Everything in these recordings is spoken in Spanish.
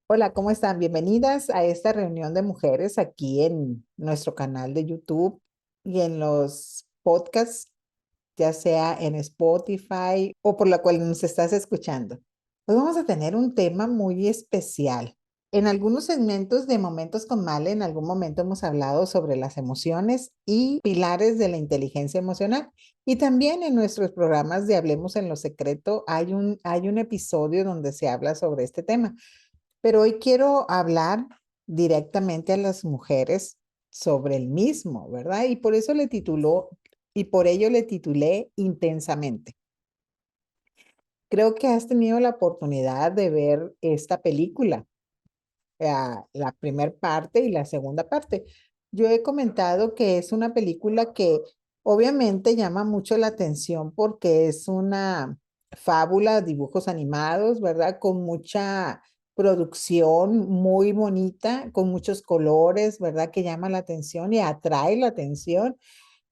Hola, ¿cómo están? Bienvenidas a esta reunión de mujeres aquí en nuestro canal de YouTube y en los podcasts, ya sea en Spotify o por la cual nos estás escuchando. Hoy vamos a tener un tema muy especial. En algunos segmentos de Momentos con Male, en algún momento hemos hablado sobre las emociones y pilares de la inteligencia emocional. Y también en nuestros programas de Hablemos en lo Secreto hay un episodio donde se habla sobre este tema. Pero hoy quiero hablar directamente a las mujeres sobre el mismo, ¿verdad? Y por ello le titulé Intensamente. Creo que has tenido la oportunidad de ver esta película, la primera parte y la segunda parte. Yo he comentado que es una película que obviamente llama mucho la atención porque es una fábula, dibujos animados, ¿verdad? Con mucha producción muy bonita, con muchos colores, ¿verdad? Que llama la atención y atrae la atención.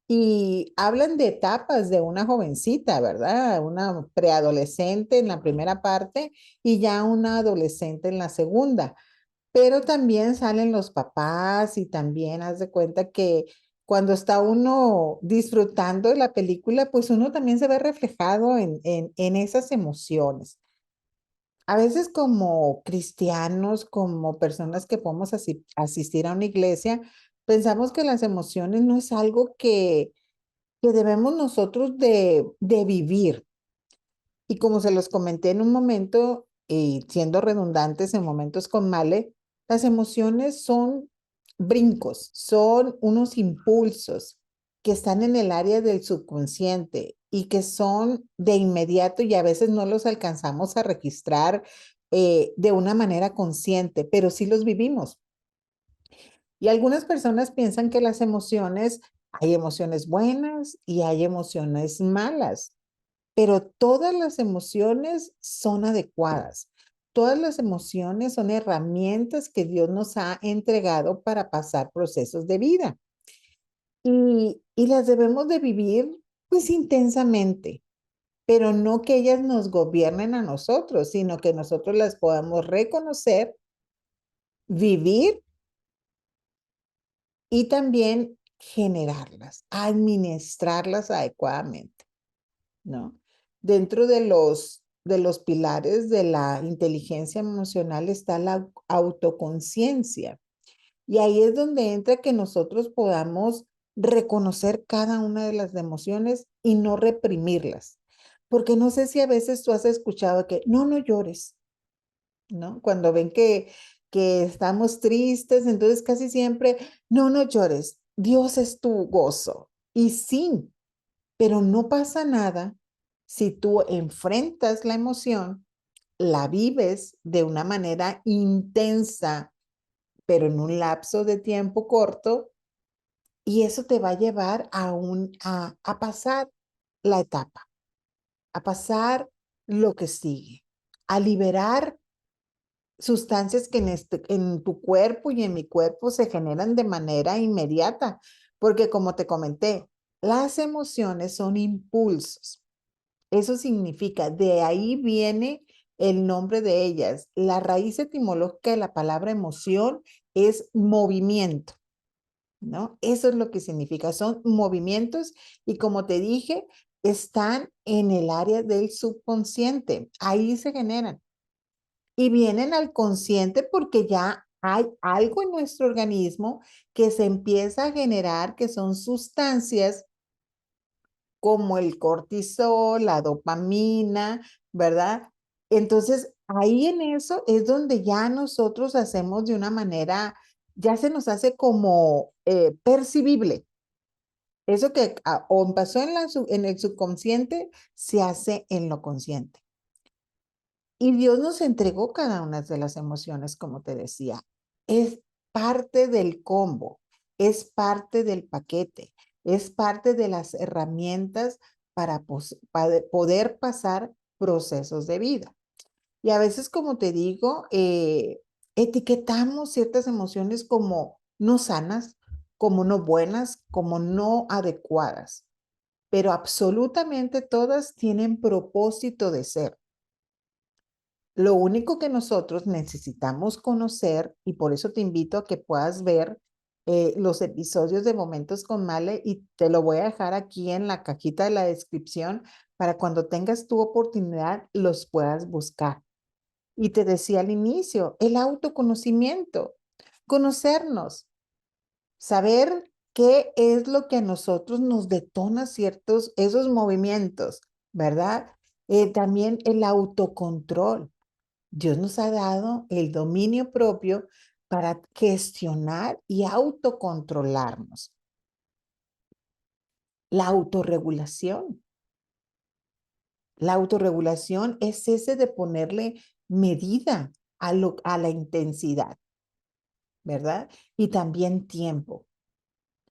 Y hablan de etapas de una jovencita, ¿verdad? Una preadolescente en la primera parte y ya una adolescente en la segunda. Pero también salen los papás y también haz de cuenta que cuando está uno disfrutando de la película, pues uno también se ve reflejado en esas emociones. A veces como cristianos, como personas que podemos asistir a una iglesia, pensamos que las emociones no es algo que debemos nosotros de vivir. Y como se los comenté en un momento, y siendo redundantes en momentos con Male, las emociones son brincos, son unos impulsos que están en el área del subconsciente y que son de inmediato y a veces no los alcanzamos a registrar de una manera consciente, pero sí los vivimos. Y algunas personas piensan que hay emociones buenas y hay emociones malas, pero todas las emociones son adecuadas. Todas las emociones son herramientas que Dios nos ha entregado para pasar procesos de vida y las debemos de vivir pues intensamente, pero no que ellas nos gobiernen a nosotros, sino que nosotros las podamos reconocer, vivir y también generarlas, administrarlas adecuadamente. ¿No? Dentro de los pilares de la inteligencia emocional está la autoconciencia. Y ahí es donde entra que nosotros podamos reconocer cada una de las emociones y no reprimirlas. Porque no sé si a veces tú has escuchado que no llores, ¿no? Cuando ven que estamos tristes, entonces casi siempre, no llores, Dios es tu gozo. Y sí, pero no pasa nada si tú enfrentas la emoción, la vives de una manera intensa, pero en un lapso de tiempo corto, y eso te va a llevar a pasar la etapa, a pasar lo que sigue, a liberar sustancias que en tu cuerpo y en mi cuerpo se generan de manera inmediata, porque como te comenté, las emociones son impulsos. Eso significa, de ahí viene el nombre de ellas. La raíz etimológica de la palabra emoción es movimiento, ¿no? Eso es lo que significa, son movimientos y como te dije, están en el área del subconsciente, ahí se generan y vienen al consciente porque ya hay algo en nuestro organismo que se empieza a generar, que son sustancias como el cortisol, la dopamina, ¿verdad? Entonces, ahí en eso es donde ya nosotros hacemos de una manera, ya se nos hace como percibible. Eso que o pasó en el subconsciente, se hace en lo consciente. Y Dios nos entregó cada una de las emociones, como te decía. Es parte del combo, es parte del paquete, es parte de las herramientas para poder pasar procesos de vida. Y a veces, como te digo, etiquetamos ciertas emociones como no sanas, como no buenas, como no adecuadas, pero absolutamente todas tienen propósito de ser. Lo único que nosotros necesitamos conocer, y por eso te invito a que puedas ver los episodios de Momentos con Male, y te lo voy a dejar aquí en la cajita de la descripción para cuando tengas tu oportunidad los puedas buscar. Y te decía al inicio, el autoconocimiento, conocernos, saber qué es lo que a nosotros nos detona ciertos, esos movimientos, ¿verdad? También el autocontrol. Dios nos ha dado el dominio propio para gestionar y autocontrolarnos. La autorregulación. La autorregulación es ese de ponerle medida a la intensidad, ¿verdad? Y también tiempo,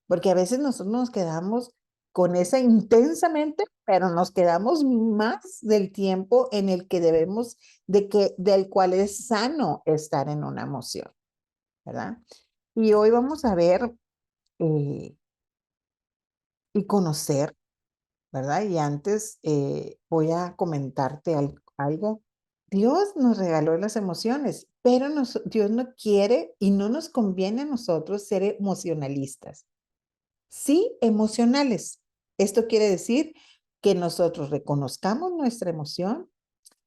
porque a veces nosotros nos quedamos con esa intensamente, pero nos quedamos más del tiempo en el que debemos, del cual es sano estar en una emoción, ¿verdad? Y hoy vamos a ver eh, y conocer, ¿verdad? Y antes voy a comentarte algo. Dios nos regaló las emociones, pero Dios no quiere y no nos conviene a nosotros ser emocionalistas. Sí, emocionales. Esto quiere decir que nosotros reconozcamos nuestra emoción,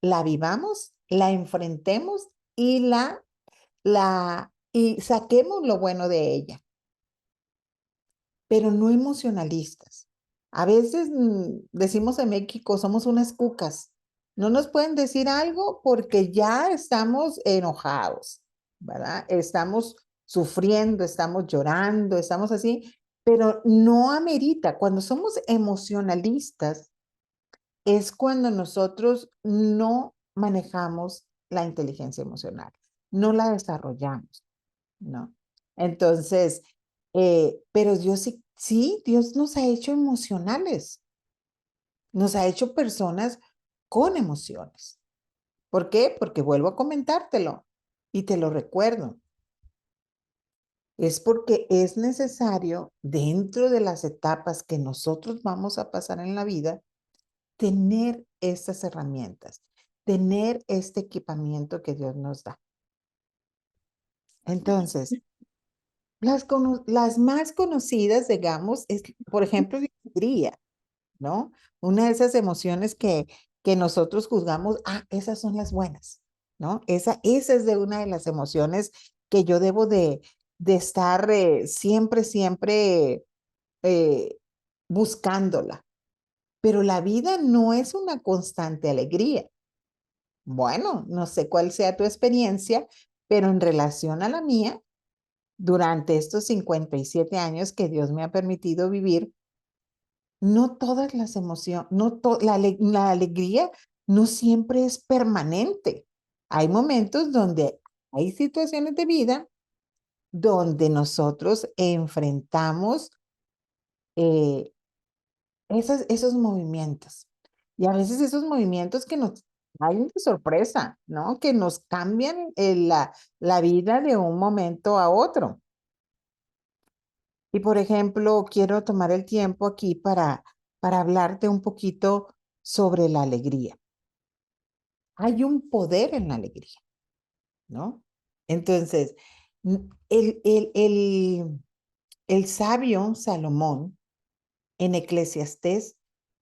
la vivamos, la enfrentemos y y saquemos lo bueno de ella, pero no emocionalistas. A veces decimos en México, somos unas cucas. No nos pueden decir algo porque ya estamos enojados, ¿verdad? Estamos sufriendo, estamos llorando, estamos así, pero no amerita. Cuando somos emocionalistas es cuando nosotros no manejamos la inteligencia emocional, no la desarrollamos, ¿no? Entonces, pero Dios sí, Dios nos ha hecho emocionales, nos ha hecho personas con emociones. ¿Por qué? Porque vuelvo a comentártelo y te lo recuerdo. Es porque es necesario, dentro de las etapas que nosotros vamos a pasar en la vida, tener estas herramientas, tener este equipamiento que Dios nos da. Entonces, las más conocidas, digamos, es, por ejemplo, la alegría, ¿no? Una de esas emociones que nosotros juzgamos, esas son las buenas, ¿no? Esa es de una de las emociones que yo debo de estar siempre, siempre eh, buscándola. Pero la vida no es una constante alegría. Bueno, no sé cuál sea tu experiencia, pero en relación a la mía, durante estos 57 años que Dios me ha permitido vivir, no todas las emociones, la alegría no siempre es permanente. Hay momentos donde hay situaciones de vida donde nosotros enfrentamos eh, esos movimientos. Y a veces esos movimientos que nos traen de sorpresa, ¿no? Que nos cambian la vida de un momento a otro. Y por ejemplo, quiero tomar el tiempo aquí para hablarte un poquito sobre la alegría. Hay un poder en la alegría, ¿no? Entonces, el sabio Salomón en Eclesiastés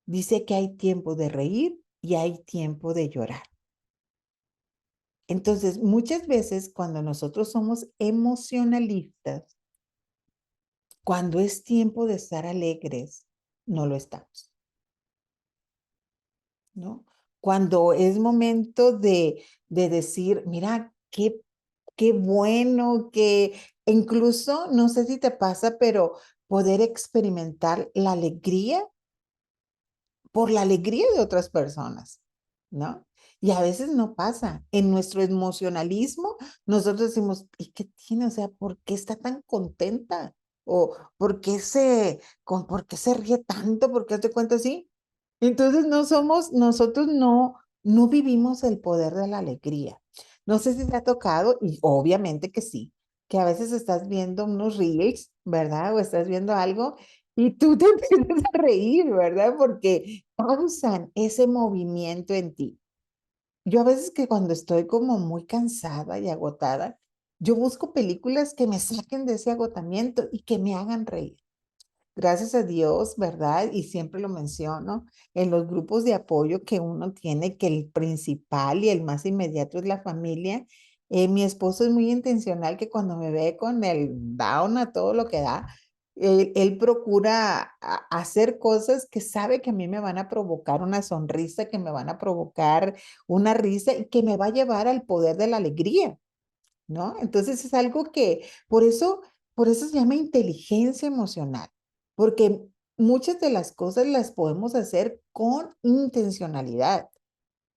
dice que hay tiempo de reír y hay tiempo de llorar. Entonces, muchas veces cuando nosotros somos emocionalistas, cuando es tiempo de estar alegres, no lo estamos, ¿no? Cuando es momento de decir, mira, qué bueno que incluso, no sé si te pasa, pero poder experimentar la alegría por la alegría de otras personas, ¿no? Y a veces no pasa. En nuestro emocionalismo, nosotros decimos, ¿y qué tiene? O sea, ¿por qué está tan contenta? ¿O por qué se ríe tanto? ¿Por qué te cuenta así? Entonces nosotros no vivimos el poder de la alegría. No sé si te ha tocado, y obviamente que sí, que a veces estás viendo unos reels, ¿verdad? O estás viendo algo y tú te empiezas a reír, ¿verdad? Porque causan ese movimiento en ti. yo a veces que cuando estoy como muy cansada y agotada, yo busco películas que me saquen de ese agotamiento y que me hagan reír. Gracias a Dios, ¿verdad? Y siempre lo menciono, en los grupos de apoyo que uno tiene, que el principal y el más inmediato es la familia. Mi esposo es muy intencional que cuando me ve con el down a todo lo que da, él procura hacer cosas que sabe que a mí me van a provocar una sonrisa, que me van a provocar una risa y que me va a llevar al poder de la alegría. ¿No? Entonces es algo que, por eso se llama inteligencia emocional, porque muchas de las cosas las podemos hacer con intencionalidad,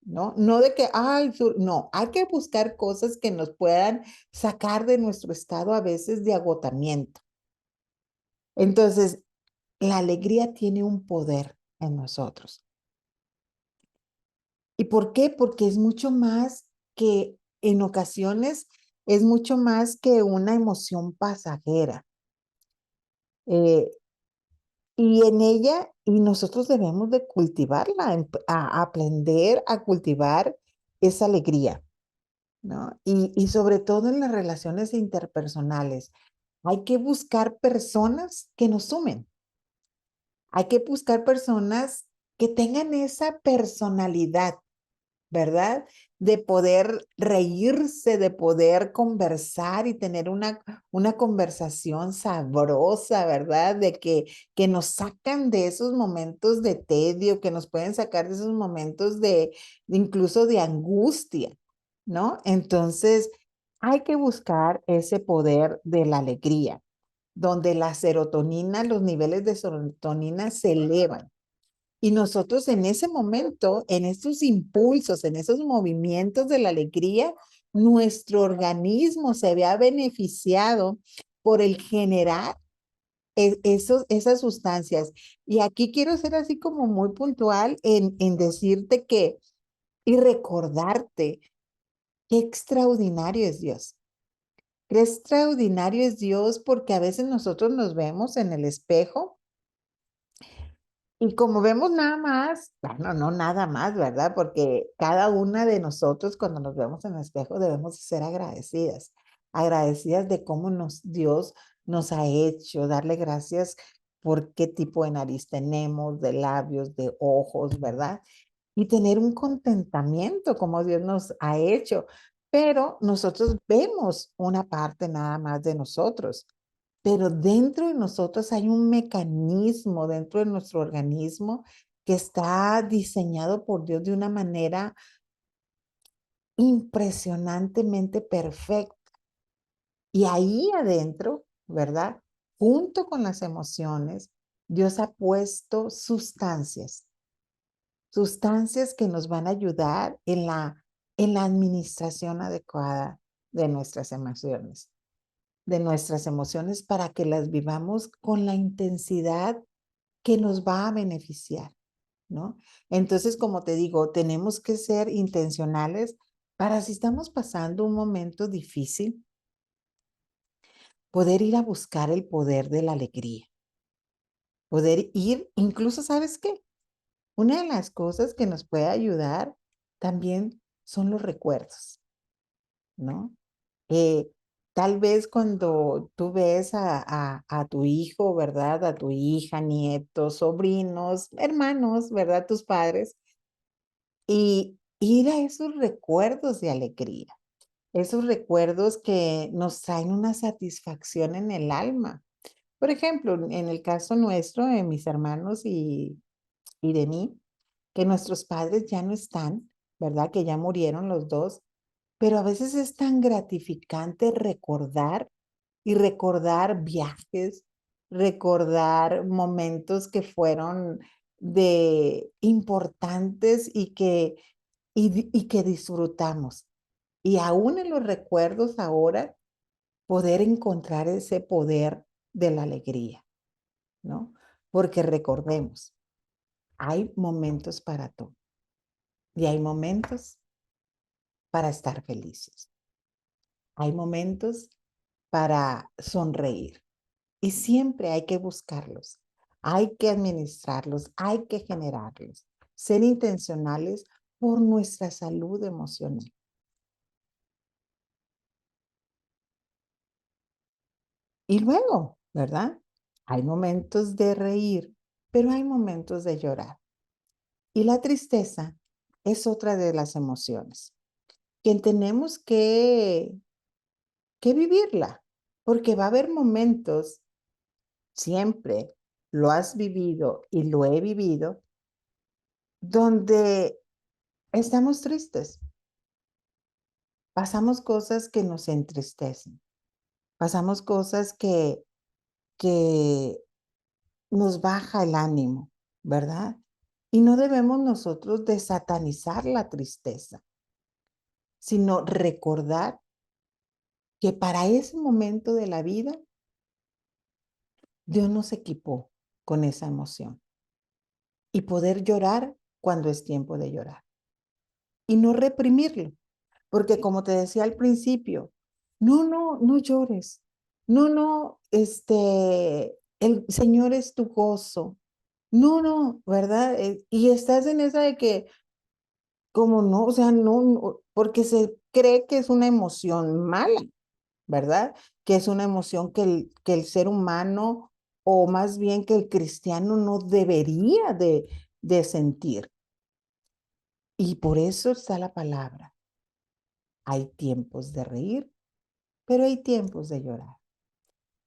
¿no? No de que, ay, no, hay que buscar cosas que nos puedan sacar de nuestro estado a veces de agotamiento. Entonces, la alegría tiene un poder en nosotros. ¿Y por qué? Porque es mucho más que, en ocasiones, es mucho más que una emoción pasajera. Eh, y en ella, y nosotros debemos de cultivarla, aprender a cultivar esa alegría, ¿no? Y sobre todo en las relaciones interpersonales, hay que buscar personas que nos sumen. Hay que buscar personas que tengan esa personalidad, ¿verdad? De poder reírse, de poder conversar y tener una conversación sabrosa, ¿verdad? Que nos sacan de esos momentos de tedio, que nos pueden sacar de esos momentos incluso de angustia, ¿no? Entonces, hay que buscar ese poder de la alegría, donde la serotonina, los niveles de serotonina se elevan. Y nosotros en ese momento, en esos impulsos, en esos movimientos de la alegría, nuestro organismo se vea beneficiado por el generar esas sustancias. Y aquí quiero ser así como muy puntual en decirte que y recordarte qué extraordinario es Dios. Qué extraordinario es Dios porque a veces nosotros nos vemos en el espejo. Y como vemos nada más, bueno, no nada más, ¿verdad? Porque cada una de nosotros cuando nos vemos en el espejo debemos ser agradecidas, agradecidas de cómo Dios nos ha hecho, darle gracias por qué tipo de nariz tenemos, de labios, de ojos, ¿verdad? Y tener un contentamiento como Dios nos ha hecho. Pero nosotros vemos una parte nada más de nosotros. Pero dentro de nosotros hay un mecanismo dentro de nuestro organismo que está diseñado por Dios de una manera impresionantemente perfecta. Y ahí adentro, ¿verdad? Junto con las emociones, Dios ha puesto sustancias que nos van a ayudar en la administración adecuada de nuestras emociones para que las vivamos con la intensidad que nos va a beneficiar, ¿no? Entonces, como te digo, tenemos que ser intencionales para si estamos pasando un momento difícil, poder ir a buscar el poder de la alegría, poder ir, incluso, ¿sabes qué? Una de las cosas que nos puede ayudar también son los recuerdos, ¿no? Eh, Tal vez cuando tú ves a tu hijo, ¿verdad? A tu hija, nietos, sobrinos, hermanos, ¿verdad? Tus padres, y ir a esos recuerdos de alegría, esos recuerdos que nos traen una satisfacción en el alma. Por ejemplo, en el caso nuestro, de mis hermanos y de mí, que nuestros padres ya no están, ¿verdad? Que ya murieron los dos, pero a veces es tan gratificante recordar y recordar viajes, recordar momentos que fueron de importantes y que disfrutamos. Y aún en los recuerdos ahora, poder encontrar ese poder de la alegría, ¿no? Porque recordemos, hay momentos para todo y hay momentos para estar felices. Hay momentos para sonreír y siempre hay que buscarlos, hay que administrarlos, hay que generarlos, ser intencionales por nuestra salud emocional. Y luego, ¿verdad? Hay momentos de reír, pero hay momentos de llorar. Y la tristeza es otra de las emociones que tenemos que vivirla, porque va a haber momentos, siempre lo has vivido y lo he vivido, donde estamos tristes, pasamos cosas que nos entristecen, pasamos cosas que nos baja el ánimo, ¿verdad? Y no debemos nosotros de satanizar la tristeza, sino recordar que para ese momento de la vida, Dios nos equipó con esa emoción y poder llorar cuando es tiempo de llorar y no reprimirlo, porque como te decía al principio, no llores, el Señor es tu gozo, no, ¿verdad? Y estás en esa de que, como no, o sea, no, porque se cree que es una emoción mala, ¿verdad? Que es una emoción que el ser humano, o más bien que el cristiano no debería de sentir. Y por eso está la palabra. Hay tiempos de reír, pero hay tiempos de llorar.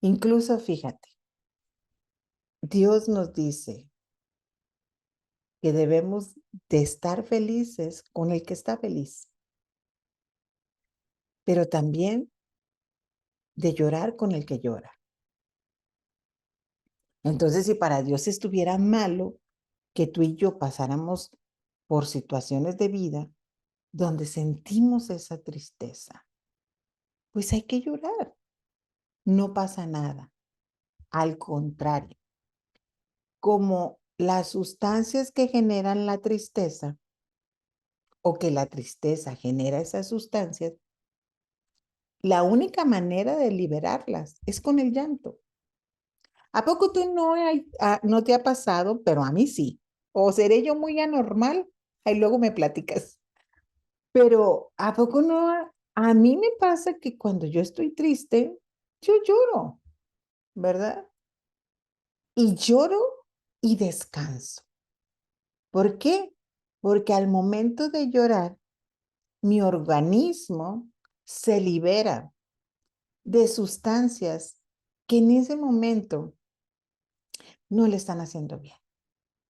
Incluso, fíjate, Dios nos dice que debemos de estar felices con el que está feliz, pero también de llorar con el que llora. Entonces, si para Dios estuviera malo que tú y yo pasáramos por situaciones de vida donde sentimos esa tristeza, pues hay que llorar. No pasa nada. Al contrario, como las sustancias que generan la tristeza o que la tristeza genera esas sustancias, la única manera de liberarlas es con el llanto. ¿A poco tú no te ha pasado, pero a mí sí? ¿O seré yo muy anormal? Ahí luego me platicas. Pero ¿a poco no? A mí me pasa que cuando yo estoy triste, yo lloro, ¿verdad? Y lloro y descanso. ¿Por qué? Porque al momento de llorar, mi organismo se libera de sustancias que en ese momento no le están haciendo bien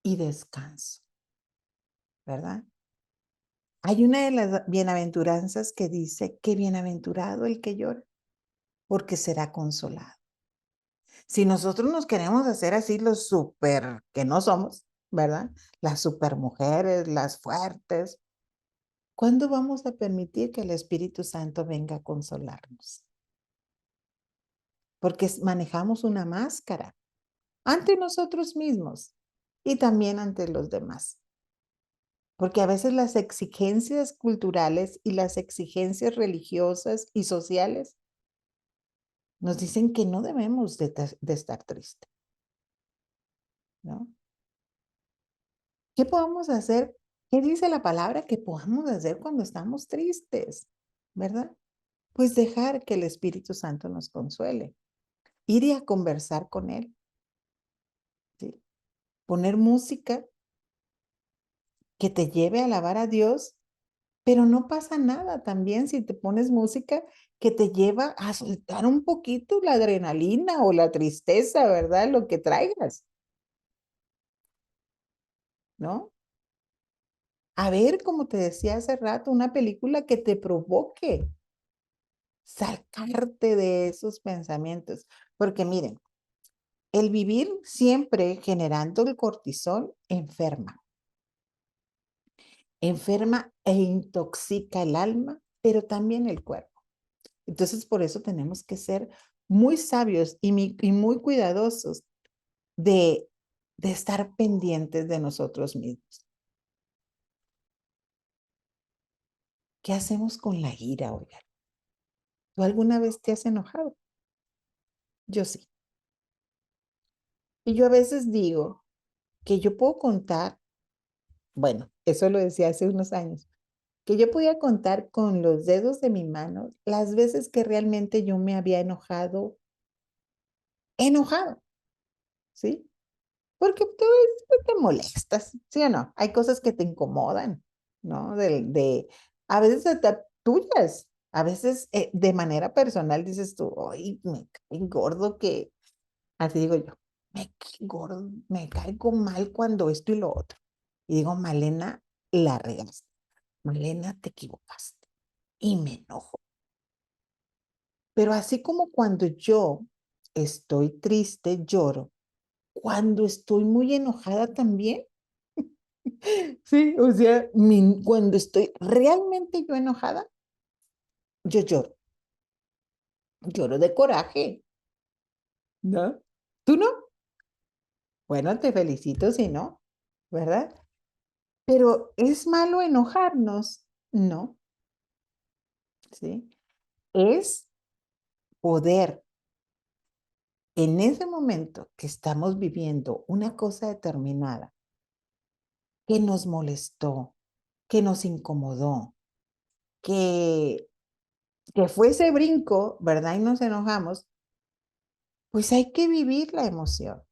y descanso, ¿verdad? Hay una de las bienaventuranzas que dice que bienaventurado el que llora, porque será consolado. Si nosotros nos queremos hacer así los súper que no somos, ¿verdad? Las super mujeres, las fuertes, ¿cuándo vamos a permitir que el Espíritu Santo venga a consolarnos? Porque manejamos una máscara ante nosotros mismos y también ante los demás. Porque a veces las exigencias culturales y las exigencias religiosas y sociales nos dicen que no debemos de estar tristes, ¿no? ¿Qué podemos hacer? ¿Qué dice la palabra que podamos hacer cuando estamos tristes? ¿Verdad? Pues dejar que el Espíritu Santo nos consuele, ir y a conversar con Él, ¿sí? Poner música que te lleve a alabar a Dios, pero no pasa nada también si te pones música que te lleva a soltar un poquito la adrenalina o la tristeza, ¿verdad? Lo que traigas, ¿no? A ver, como te decía hace rato, una película que te provoque sacarte de esos pensamientos. Porque miren, el vivir siempre generando el cortisol enferma e intoxica el alma, pero también el cuerpo. Entonces, por eso tenemos que ser muy sabios y muy cuidadosos de, de estar pendientes de nosotros mismos. ¿Qué hacemos con la ira, oiga? ¿Tú alguna vez te has enojado? Yo sí. Y yo a veces digo que yo puedo contar Bueno, eso lo decía hace unos años, que yo podía contar con los dedos de mi mano las veces que realmente yo me había enojado, enojado, ¿sí? Porque tú te molestas, ¿sí o no? Hay cosas que te incomodan, ¿no? A veces hasta tuyas, a veces de manera personal dices tú, ay, me cae gordo que, así digo yo, me cae gordo, me caigo mal cuando esto y lo otro. Y digo, Malena, la regaste, Malena, te equivocaste. Y me enojo. Pero así como cuando yo estoy triste, lloro, cuando estoy muy enojada también. Sí, o sea, cuando estoy realmente yo enojada, yo lloro, lloro de coraje, ¿no? ¿Tú no? Bueno, te felicito si no, ¿verdad? Pero ¿es malo enojarnos? No, ¿sí? Es poder en ese momento que estamos viviendo una cosa determinada que nos molestó, que nos incomodó, que, que fue ese brinco, ¿verdad? Y nos enojamos, pues hay que vivir la emoción,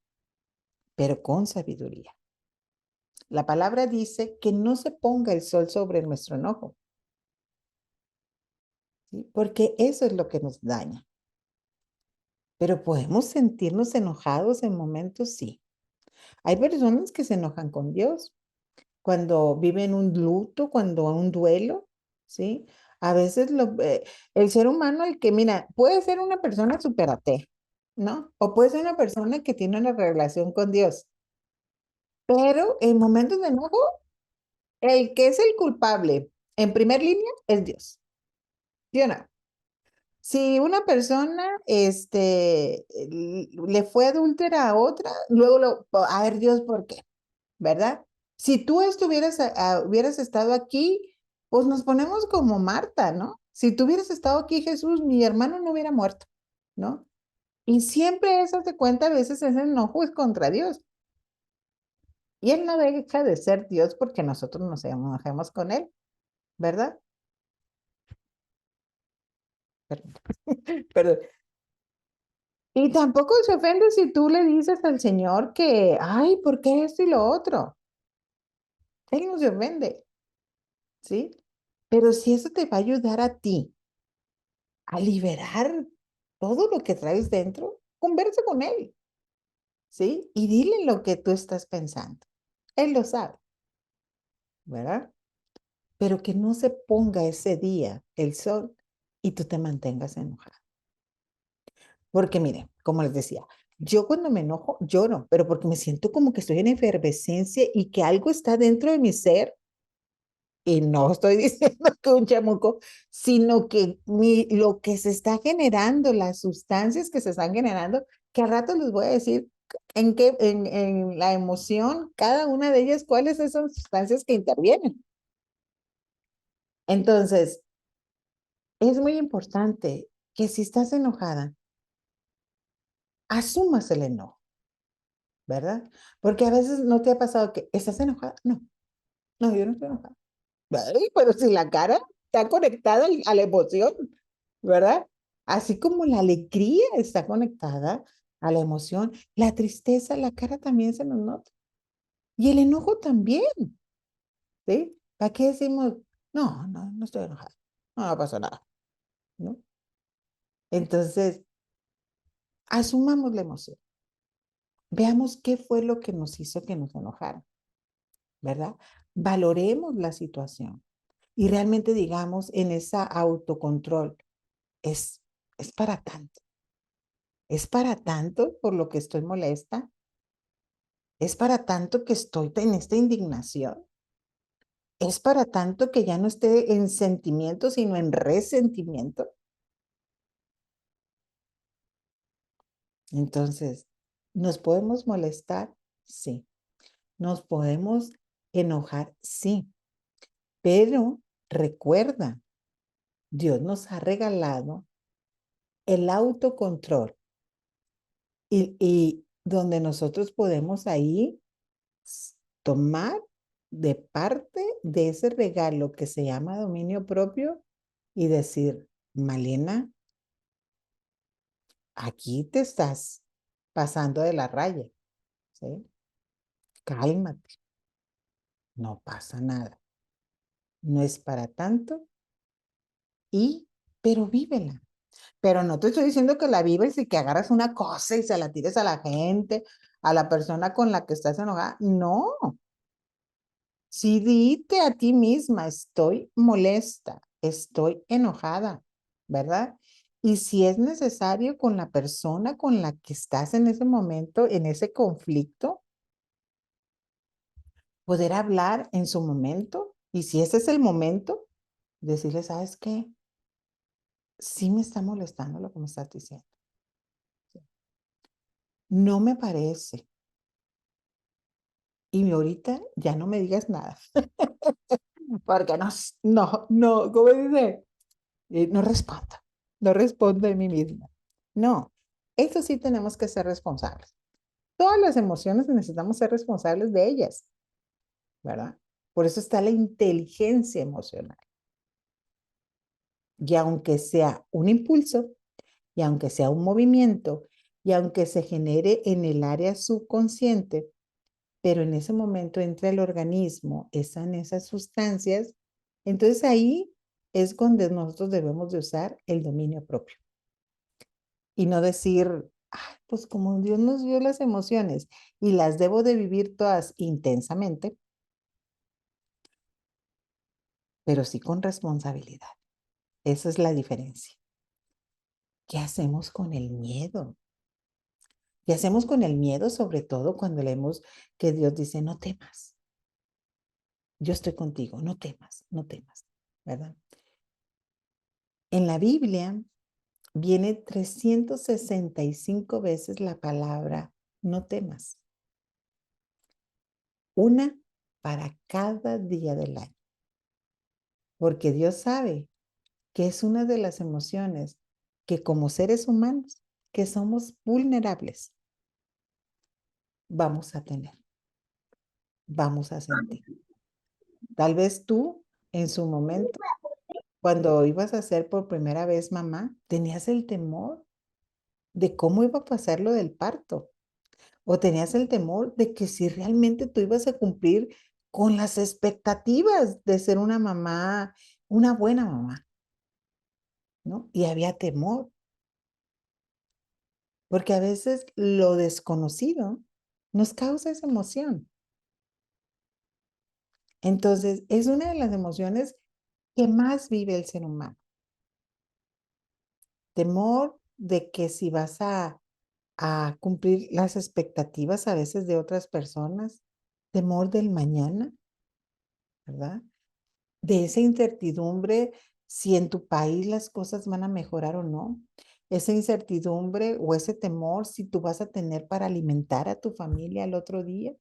pero con sabiduría. La palabra dice que no se ponga el sol sobre nuestro enojo, ¿sí? Porque eso es lo que nos daña. Pero podemos sentirnos enojados en momentos, sí. Hay personas que se enojan con Dios cuando viven un luto, cuando un duelo, ¿sí? A veces el ser humano, el que, mira, puede ser una persona súper atea, ¿no? O puede ser una persona que tiene una relación con Dios, pero en momentos de enojo, el que es el culpable en primer línea es Dios, ¿sí o no? Si una persona le fue adúltera a otra, luego a ver Dios, ¿por qué? ¿Verdad? Si tú hubieras estado aquí, pues nos ponemos como Marta, ¿no? Si tú hubieras estado aquí, Jesús, mi hermano no hubiera muerto, ¿no? Y siempre eso te cuenta, a veces ese enojo es contra Dios. Y él no deja de ser Dios porque nosotros nos enojemos con él, ¿verdad? Perdón. Perdón. Y tampoco se ofende si tú le dices al Señor que, ay, ¿por qué esto y lo otro? Él no se ofende, ¿sí? Pero si eso te va a ayudar a ti a liberar todo lo que traes dentro, conversa con él, ¿sí? Y dile lo que tú estás pensando. Él lo sabe, ¿verdad? Pero que no se ponga ese día el sol y tú te mantengas enojado. Porque mire, como les decía, yo cuando me enojo lloro, pero porque me siento como que estoy en efervescencia y que algo está dentro de mi ser. Y no estoy diciendo que un chamuco, sino que lo que se está generando, las sustancias que se están generando, que al rato les voy a decir en la emoción, cada una de ellas, cuáles son esas sustancias que intervienen. Entonces, es muy importante que si estás enojada, asumas el enojo, ¿verdad? Porque a veces no te ha pasado que estás enojada. No, no, yo no estoy enojada. Ay, pero si la cara está conectada a la emoción, ¿verdad? Así como la alegría está conectada a la emoción, la tristeza, la cara también se nos nota. Y el enojo también, ¿sí? ¿Para qué decimos, no, no, no estoy enojada, no, no pasó nada, ¿no? Entonces, asumamos la emoción. Veamos qué fue lo que nos hizo que nos enojaran, ¿verdad? Valoremos la situación y realmente digamos en esa autocontrol, es, es para tanto. ¿Es para tanto por lo que estoy molesta? ¿Es para tanto que estoy en esta indignación? ¿Es para tanto que ya no esté en sentimiento, sino en resentimiento? Entonces, ¿nos podemos molestar? Sí. ¿Nos podemos enojar? Sí. Pero recuerda, Dios nos ha regalado el autocontrol y donde nosotros podemos ahí tomar de parte de ese regalo que se llama dominio propio y decir, Malena, aquí te estás pasando de la raya, ¿sí? Cálmate, no pasa nada, no es para tanto pero vívela. Pero no te estoy diciendo que la vives y que agarras una cosa y se la tires a la gente, a la persona con la que estás enojada. No, sí dite a ti misma, estoy molesta, estoy enojada, ¿verdad? Y si es necesario con la persona con la que estás en ese momento, en ese conflicto, poder hablar en su momento. Y si ese es el momento, decirle, ¿sabes qué? Sí me está molestando lo que me estás diciendo. No me parece. Y ahorita ya no me digas nada, porque no, ¿cómo dice? No respondo, no respondo de mí misma. No, eso sí tenemos que ser responsables. Todas las emociones necesitamos ser responsables de ellas, ¿verdad? Por eso está la inteligencia emocional. Y aunque sea un impulso, y aunque sea un movimiento, y aunque se genere en el área subconsciente, pero en ese momento entra el organismo, están esas sustancias, entonces ahí es donde nosotros debemos de usar el dominio propio y no decir, "Ay, pues como Dios nos dio las emociones y las debo de vivir todas intensamente, pero sí con responsabilidad". Esa es la diferencia. ¿Qué hacemos con el miedo? ¿Qué hacemos con el miedo, sobre todo cuando leemos que Dios dice, no temas, yo estoy contigo, no temas, no temas, ¿verdad? En la Biblia viene 365 veces la palabra no temas, una para cada día del año, porque Dios sabe que es una de las emociones que como seres humanos, que somos vulnerables, vamos a tener, vamos a sentir. Tal vez tú, en su momento, cuando ibas a ser por primera vez mamá, tenías el temor de cómo iba a pasar lo del parto. ¿O tenías el temor de que si realmente tú ibas a cumplir con las expectativas de ser una mamá, una buena mamá, ¿no? Y había temor, porque a veces lo desconocido nos causa esa emoción. Entonces, es una de las emociones que más vive el ser humano. Temor de que si vas a cumplir las expectativas a veces de otras personas, temor del mañana, ¿verdad? De esa incertidumbre si en tu país las cosas van a mejorar o no, esa incertidumbre o ese temor si tú vas a tener para alimentar a tu familia al otro día,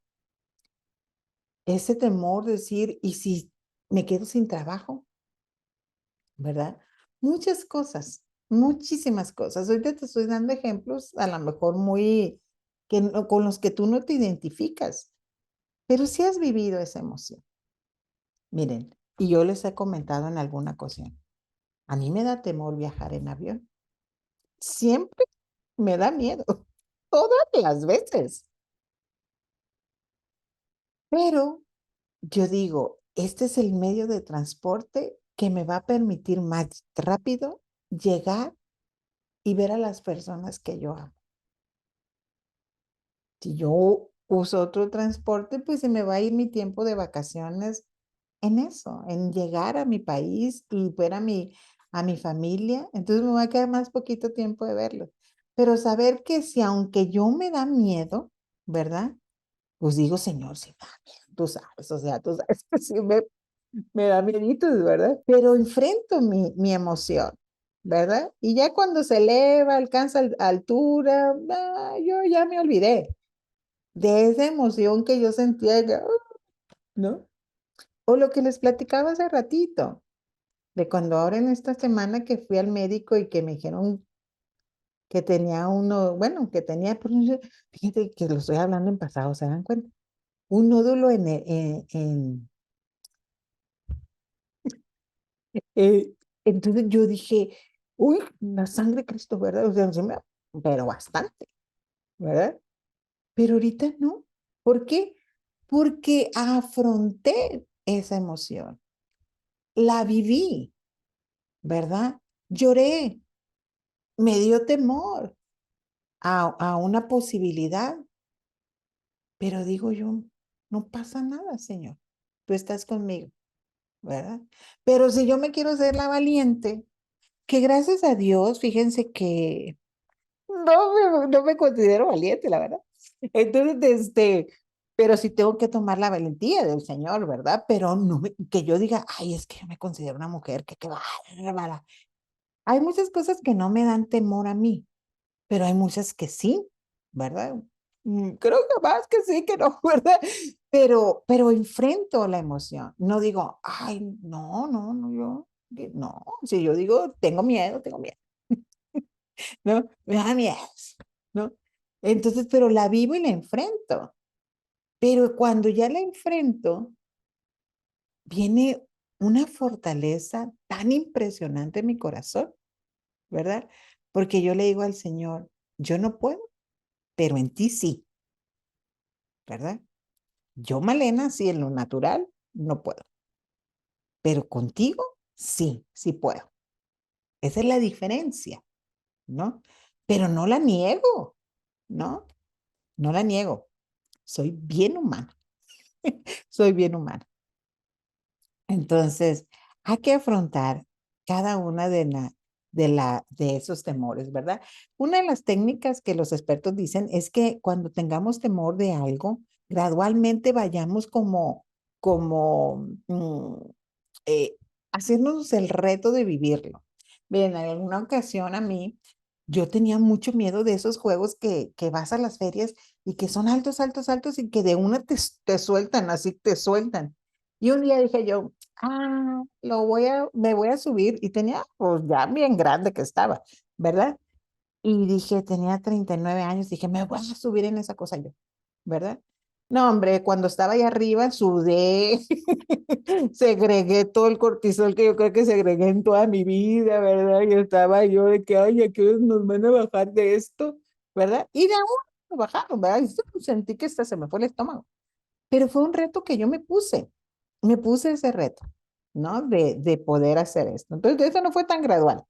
ese temor de decir, ¿y si me quedo sin trabajo? ¿Verdad? Muchas cosas, muchísimas cosas. Ahorita te estoy dando ejemplos a lo mejor muy con los que tú no te identificas, pero sí has vivido esa emoción. Miren, y yo les he comentado en alguna ocasión. A mí me da temor viajar en avión. Siempre me da miedo, todas las veces. Pero yo digo, este es el medio de transporte que me va a permitir más rápido llegar y ver a las personas que yo amo. Si yo uso otro transporte, pues se me va a ir mi tiempo de vacaciones en eso, en llegar a mi país y ver a mi familia. Entonces me va a quedar más poquito tiempo de verlos. Pero saber que si aunque yo me da miedo, ¿verdad? Pues digo, Señor, si me da miedo, tú sabes, o sea, tú sabes que sí me da miedito, ¿verdad? Pero enfrento mi emoción, ¿verdad? Y ya cuando se eleva, alcanza altura, yo ya me olvidé de esa emoción que yo sentía, ¿no? O lo que les platicaba hace ratito, de cuando ahora en esta semana que fui al médico y que me dijeron que tenía uno, bueno, que tenía, pues, fíjate que lo estoy hablando en pasado, ¿se dan cuenta? un nódulo entonces yo dije, uy, la sangre de Cristo, ¿verdad? O sea, pero bastante, ¿verdad? Pero ahorita no. ¿Por qué? Porque afronté esa emoción, la viví, ¿verdad? Lloré, me dio temor a una posibilidad, pero digo yo, no pasa nada, Señor, tú estás conmigo, ¿verdad? Pero si yo me quiero ser la valiente, que gracias a Dios, fíjense que no me considero valiente, la verdad. Entonces, pero sí tengo que tomar la valentía del Señor, ¿verdad? Pero no que yo diga, ay, es que yo me considero una mujer, que qué bárbara. Hay muchas cosas que no me dan temor a mí, pero hay muchas que sí, ¿verdad? Creo que más que sí, que no, ¿verdad? Pero enfrento la emoción. No digo, ay, no, no. Si yo digo, tengo miedo, ¿no? Me da miedo, ¿no? Entonces, pero la vivo y la enfrento. Pero cuando ya la enfrento, viene una fortaleza tan impresionante en mi corazón, ¿verdad? Porque yo le digo al Señor, yo no puedo, pero en ti sí, ¿verdad? Yo, Malena, sí, en lo natural, no puedo, pero contigo, sí, sí puedo. Esa es la diferencia, ¿no? Pero no la niego, ¿no? No la niego. Soy bien humana, soy bien humana. Entonces, hay que afrontar cada una de esos temores, ¿verdad? Una de las técnicas que los expertos dicen es que cuando tengamos temor de algo, gradualmente vayamos como eh, hacernos el reto de vivirlo. Bien, en alguna ocasión a mí, yo tenía mucho miedo de esos juegos que vas a las ferias y que son altos, altos, altos y que de una te sueltan, así te sueltan. Y un día dije yo, me voy a subir y tenía, pues ya bien grande que estaba, ¿verdad? Y dije, tenía 39 años, dije, me voy a subir en esa cosa yo, ¿verdad? No, hombre, cuando estaba ahí arriba sudé, segregué todo el cortisol que yo creo que segregué en toda mi vida, ¿verdad? Y estaba yo de que, ay, ¿a qué horas nos van a bajar de esto? ¿Verdad? Y de agua bajaron, ¿verdad? Y sentí que hasta se me fue el estómago. Pero fue un reto que yo me puse ese reto, ¿no? De poder hacer esto. Entonces, eso no fue tan gradual,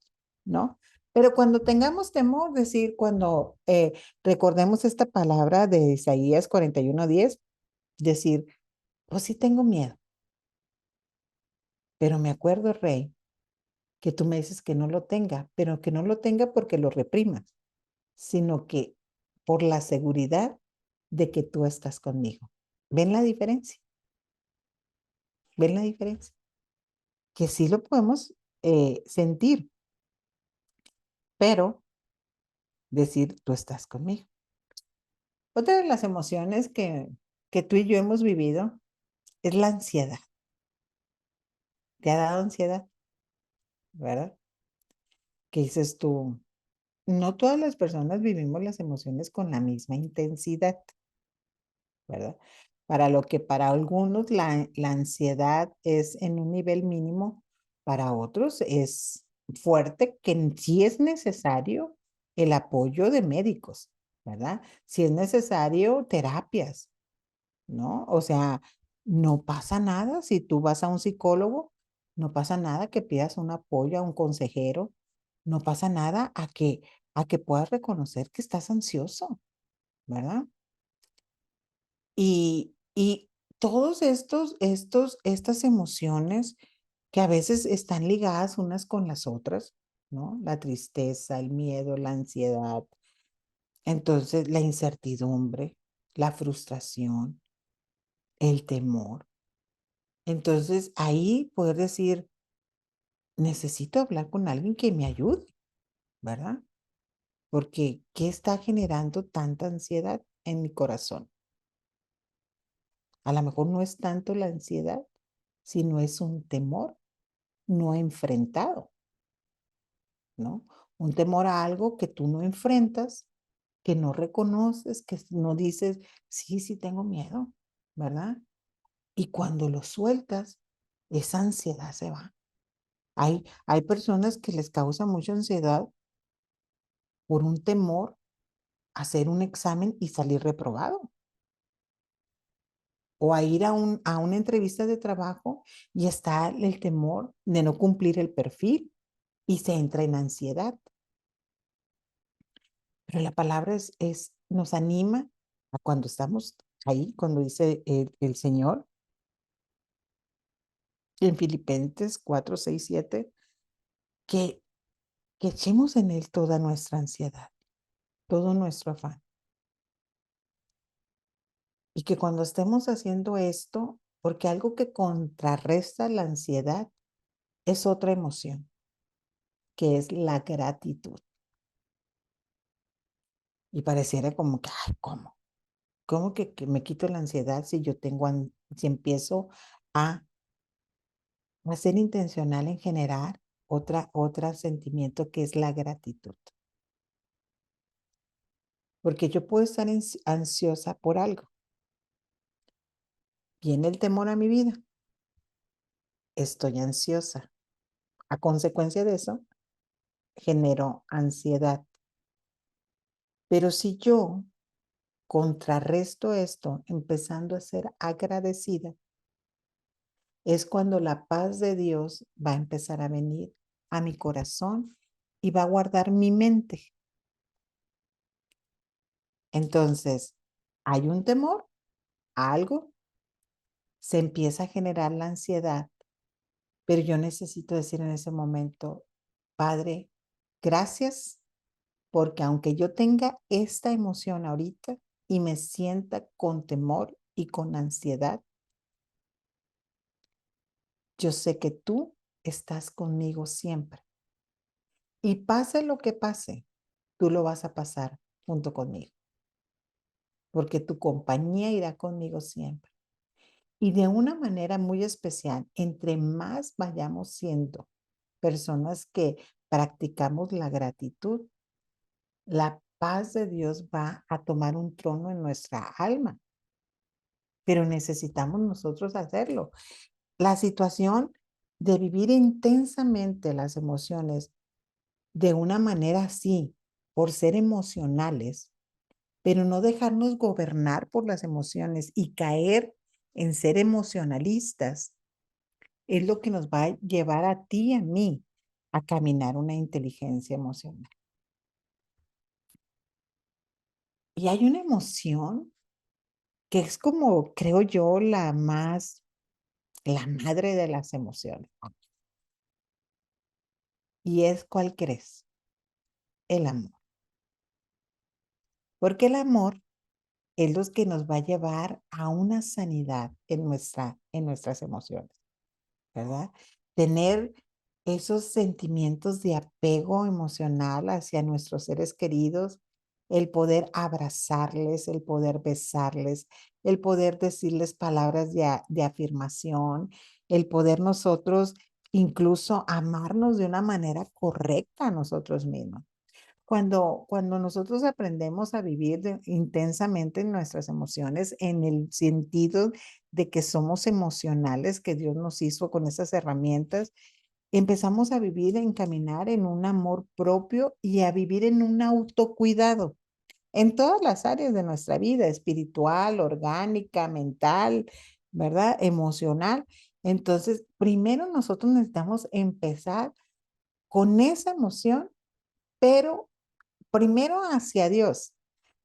¿no? Pero cuando tengamos temor, decir, cuando recordemos esta palabra de Isaías 41:10, decir, pues sí tengo miedo, pero me acuerdo, Rey, que tú me dices que no lo tenga, pero que no lo tenga porque lo reprimas, sino que por la seguridad de que tú estás conmigo. ¿Ven la diferencia? ¿Ven la diferencia? Que sí lo podemos sentir, pero decir, tú estás conmigo. Otra de las emociones que tú y yo hemos vivido es la ansiedad. ¿Te ha dado ansiedad? ¿Verdad? ¿Qué dices tú? No todas las personas vivimos las emociones con la misma intensidad, ¿verdad? Para lo que para algunos la ansiedad es en un nivel mínimo, para otros es fuerte, que sí es necesario el apoyo de médicos, ¿verdad? Si es necesario terapias, ¿no? O sea, no pasa nada si tú vas a un psicólogo, no pasa nada que pidas un apoyo a un consejero, no pasa nada a que puedas reconocer que estás ansioso, ¿verdad? Y todos estas emociones que a veces están ligadas unas con las otras, ¿no? La tristeza, el miedo, la ansiedad, entonces la incertidumbre, la frustración, el temor. Entonces ahí poder decir, necesito hablar con alguien que me ayude, ¿verdad? Porque ¿qué está generando tanta ansiedad en mi corazón? A lo mejor no es tanto la ansiedad, sino es un temor no enfrentado, ¿no? Un temor a algo que tú no enfrentas, que no reconoces, que no dices, sí, sí tengo miedo, ¿verdad? Y cuando lo sueltas, esa ansiedad se va. Hay personas que les causa mucha ansiedad por un temor a hacer un examen y salir reprobado. O a ir a una entrevista de trabajo y está el temor de no cumplir el perfil y se entra en ansiedad. Pero la palabra nos anima a cuando estamos ahí, cuando dice el Señor en Filipenses 4, 6, 7, que, que echemos en Él toda nuestra ansiedad, todo nuestro afán. Y que cuando estemos haciendo esto, porque algo que contrarresta la ansiedad es otra emoción, que es la gratitud. Y pareciera como que, ay, ¿cómo? ¿Cómo que me quito la ansiedad si yo tengo, si empiezo a, a ser intencional en generar otra sentimiento que es la gratitud? Porque yo puedo estar ansiosa por algo. Viene el temor a mi vida. Estoy ansiosa. A consecuencia de eso, genero ansiedad. Pero si yo contrarresto esto empezando a ser agradecida, es cuando la paz de Dios va a empezar a venir a mi corazón y va a guardar mi mente. Entonces, hay un temor a algo, se empieza a generar la ansiedad, pero yo necesito decir en ese momento, Padre, gracias, porque aunque yo tenga esta emoción ahorita y me sienta con temor y con ansiedad, yo sé que tú estás conmigo siempre. Y pase lo que pase, tú lo vas a pasar junto conmigo, porque tu compañía irá conmigo siempre. Y de una manera muy especial, entre más vayamos siendo personas que practicamos la gratitud, la paz de Dios va a tomar un trono en nuestra alma, pero necesitamos nosotros hacerlo. La situación de vivir intensamente las emociones de una manera así, por ser emocionales, pero no dejarnos gobernar por las emociones y caer en ser emocionalistas, es lo que nos va a llevar a ti y a mí a caminar una inteligencia emocional. Y hay una emoción que es como, creo yo, la madre de las emociones. Y es, ¿cuál crees? El amor. Porque el amor es lo que nos va a llevar a una sanidad en nuestras emociones, ¿verdad? Tener esos sentimientos de apego emocional hacia nuestros seres queridos, el poder abrazarles, el poder besarles, el poder decirles palabras de afirmación, el poder nosotros incluso amarnos de una manera correcta a nosotros mismos. Cuando nosotros aprendemos a vivir intensamente nuestras emociones en el sentido de que somos emocionales, que Dios nos hizo con esas herramientas, empezamos a vivir, en caminar en un amor propio y a vivir en un autocuidado en todas las áreas de nuestra vida, espiritual, orgánica, mental, ¿verdad? Emocional. Entonces, primero nosotros necesitamos empezar con esa emoción, pero primero hacia Dios,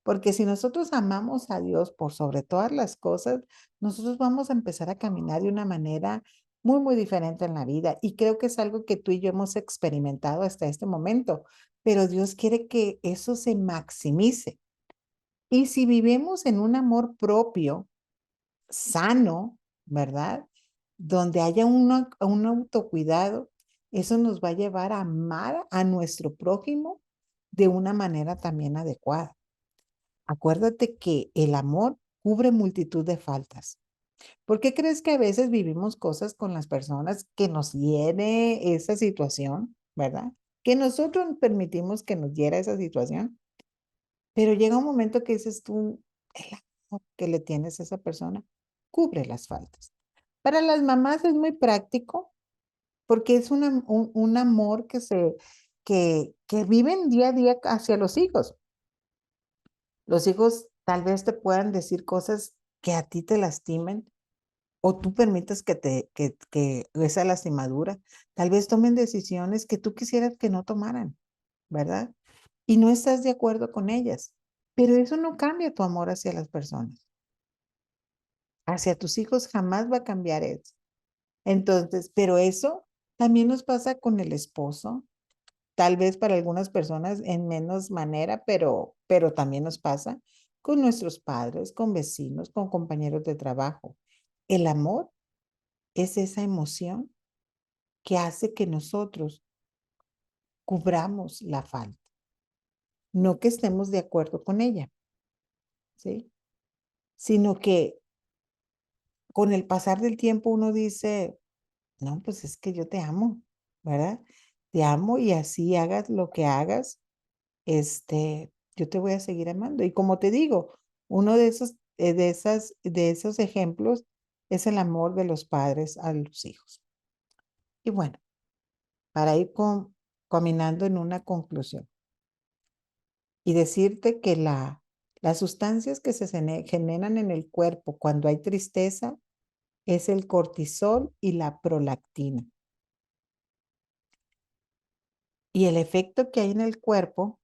porque si nosotros amamos a Dios por sobre todas las cosas, nosotros vamos a empezar a caminar de una manera muy, muy diferente en la vida. Y creo que es algo que tú y yo hemos experimentado hasta este momento, pero Dios quiere que eso se maximice. Y si vivimos en un amor propio, sano, ¿verdad? Donde haya un autocuidado, eso nos va a llevar a amar a nuestro prójimo de una manera también adecuada. Acuérdate que el amor cubre multitud de faltas. ¿Por qué crees que a veces vivimos cosas con las personas que nos hiere esa situación, verdad? Que nosotros permitimos que nos hiera esa situación, pero llega un momento que dices tú, el amor que le tienes a esa persona, cubre las faltas. Para las mamás es muy práctico porque es un amor que viven día a día hacia los hijos. Los hijos tal vez te puedan decir cosas que a ti te lastimen o tú permitas que esa lastimadura, tal vez tomen decisiones que tú quisieras que no tomaran, ¿verdad? Y no estás de acuerdo con ellas, pero eso no cambia tu amor hacia las personas. Hacia tus hijos jamás va a cambiar eso. Entonces, pero eso también nos pasa con el esposo, tal vez para algunas personas en menos manera, pero también nos pasa con nuestros padres, con vecinos, con compañeros de trabajo. El amor es esa emoción que hace que nosotros cubramos la falta, no que estemos de acuerdo con ella, ¿sí? Sino que con el pasar del tiempo uno dice, no, pues es que yo te amo, ¿verdad? Te amo y así hagas lo que hagas, yo te voy a seguir amando. Y como te digo, uno de esos ejemplos es el amor de los padres a los hijos. Y bueno, para ir caminando en una conclusión y decirte que las sustancias que se generan en el cuerpo cuando hay tristeza es el cortisol y la prolactina. Y el efecto que hay en el cuerpo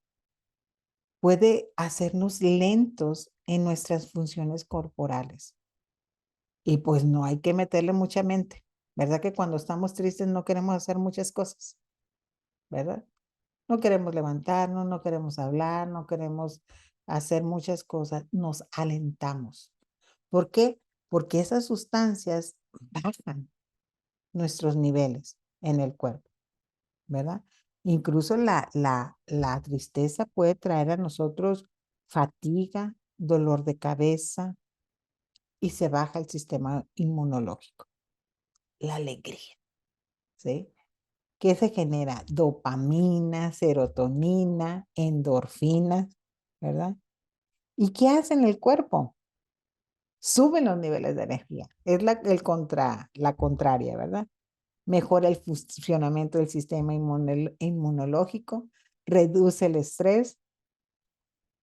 puede hacernos lentos en nuestras funciones corporales. Y pues no hay que meterle mucha mente, ¿verdad? Que cuando estamos tristes no queremos hacer muchas cosas, ¿verdad? No queremos levantarnos, no queremos hablar, no queremos hacer muchas cosas, nos alentamos. ¿Por qué? Porque esas sustancias bajan nuestros niveles en el cuerpo, ¿verdad? Incluso la tristeza puede traer a nosotros fatiga, dolor de cabeza y se baja el sistema inmunológico. La alegría, ¿sí? ¿Qué se genera? Dopamina, serotonina, endorfinas, ¿verdad? ¿Y qué hace en el cuerpo? Suben los niveles de energía. Es la contraria, ¿verdad? Mejora el funcionamiento del sistema inmunológico, reduce el estrés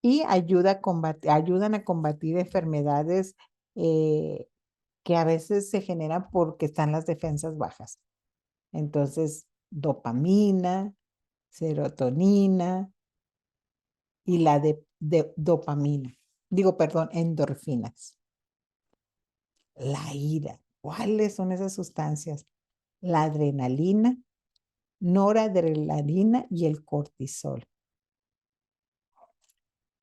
y ayudan a combatir enfermedades que a veces se generan porque están las defensas bajas. Entonces, dopamina, serotonina y la de dopamina. Digo, perdón, endorfinas. La ira. ¿Cuáles son esas sustancias? La adrenalina, noradrenalina y el cortisol.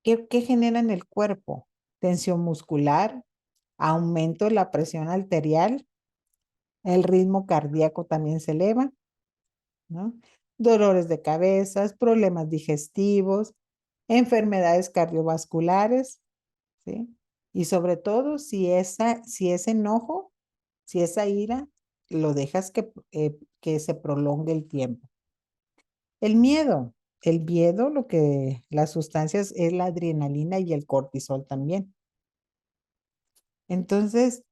¿Qué genera en el cuerpo? Tensión muscular, aumento de la presión arterial, el ritmo cardíaco también se eleva, ¿no? Dolores de cabeza, problemas digestivos, enfermedades cardiovasculares, ¿sí? Y sobre todo, si ese enojo, si esa ira, lo dejas que se prolongue el tiempo. El miedo, las sustancias es la adrenalina y el cortisol también. Entonces,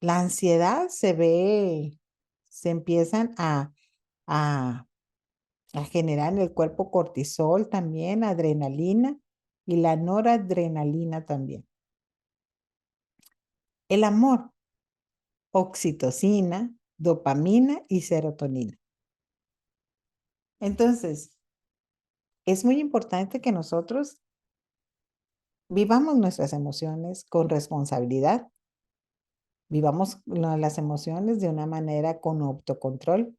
la ansiedad se empiezan a generar en el cuerpo cortisol también, adrenalina y la noradrenalina también. El amor, oxitocina, dopamina y serotonina. Entonces, es muy importante que nosotros vivamos nuestras emociones con responsabilidad, vivamos las emociones de una manera con autocontrol,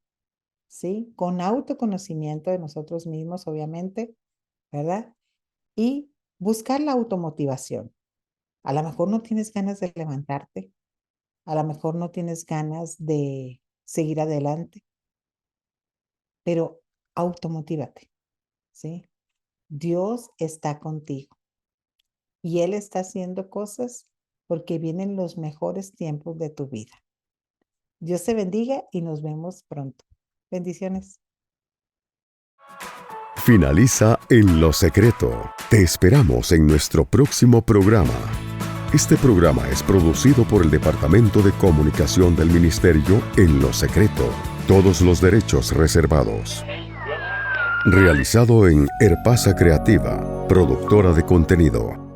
¿sí? Con autoconocimiento de nosotros mismos, obviamente, ¿verdad? Y buscar la automotivación. A lo mejor no tienes ganas de levantarte, a lo mejor no tienes ganas de seguir adelante, pero automotívate, ¿sí? Dios está contigo y Él está haciendo cosas porque vienen los mejores tiempos de tu vida. Dios te bendiga y nos vemos pronto. Bendiciones. Finaliza En lo Secreto. Te esperamos en nuestro próximo programa. Este programa es producido por el Departamento de Comunicación del Ministerio en lo secreto. Todos los derechos reservados. Realizado en Herpasa Creativa, productora de contenido.